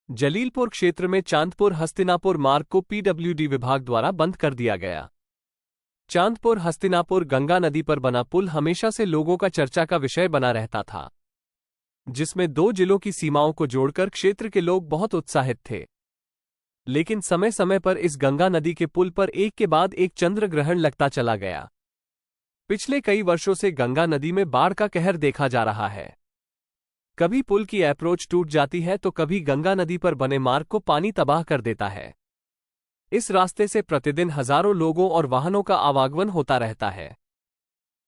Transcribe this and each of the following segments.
जलीलपुर क्षेत्र में चांदपुर हस्तिनापुर मार्ग को पीडब्ल्यूडी विभाग द्वारा बंद कर दिया गया। चांदपुर हस्तिनापुर गंगा नदी पर बना पुल हमेशा से लोगों का चर्चा का विषय बना रहता था, जिसमें दो जिलों की सीमाओं को जोड़कर क्षेत्र के लोग बहुत उत्साहित थे। लेकिन समय समय पर इस गंगा नदी के पुल पर एक के बाद एक चंद्र ग्रहण लगता चला गया। पिछले कई वर्षों से गंगा नदी में बाढ़ का कहर देखा जा रहा है। कभी पुल की अप्रोच टूट जाती है तो कभी गंगा नदी पर बने मार्ग को पानी तबाह कर देता है। इस रास्ते से प्रतिदिन हजारों लोगों और वाहनों का आवागमन होता रहता है,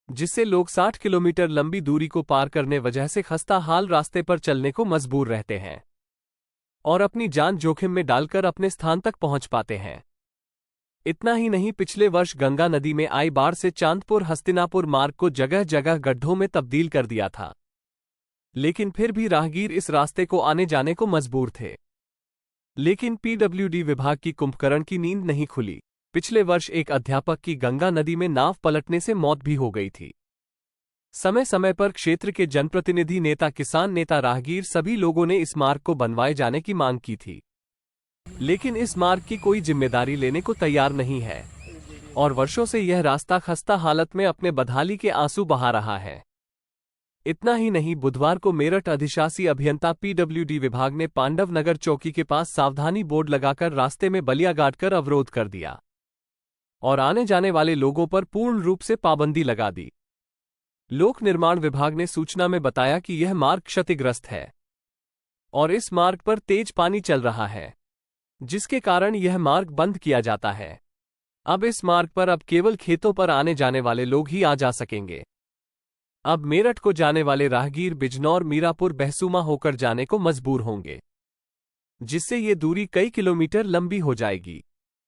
जिससे लोग 60 किलोमीटर लंबी दूरी को पार करने वजह से खस्ता हाल रास्ते पर चलने को मजबूर रहते हैं और अपनी जान जोखिम में डालकर अपने स्थान तक पहुंच पाते हैं। इतना ही नहीं, पिछले वर्ष गंगा नदी में आई बाढ़ से चांदपुर हस्तिनापुर मार्ग को जगह जगह गड्ढों में तब्दील कर दिया था, लेकिन फिर भी राहगीर इस रास्ते को आने जाने को मजबूर थे। लेकिन पीडब्ल्यूडी विभाग की कुंभकर्ण की नींद नहीं खुली। पिछले वर्ष एक अध्यापक की गंगा नदी में नाव पलटने से मौत भी हो गई थी। समय समय पर क्षेत्र के जनप्रतिनिधि, नेता, किसान नेता, राहगीर सभी लोगों ने इस मार्ग को बनवाए जाने की मांग की थी, लेकिन इस मार्ग की कोई जिम्मेदारी लेने को तैयार नहीं है और वर्षों से यह रास्ता खस्ता हालत में अपने बदहाली के आंसू बहा रहा है। इतना ही नहीं, बुधवार को मेरठ अधिशासी अभियंता पीडब्ल्यूडी विभाग ने पांडव नगर चौकी के पास सावधानी बोर्ड लगाकर रास्ते में बलिया गाड़कर अवरोध कर दिया और आने जाने वाले लोगों पर पूर्ण रूप से पाबंदी लगा दी। लोक निर्माण विभाग ने सूचना में बताया कि यह मार्ग क्षतिग्रस्त है और इस मार्ग पर तेज पानी चल रहा है, जिसके कारण यह मार्ग बंद किया जाता है। अब इस मार्ग पर अब केवल खेतों पर आने जाने वाले लोग ही आ जा सकेंगे। अब मेरठ को जाने वाले राहगीर बिजनौर, मीरापुर, बहसूमा होकर जाने को मजबूर होंगे, जिससे ये दूरी कई किलोमीटर लंबी हो जाएगी।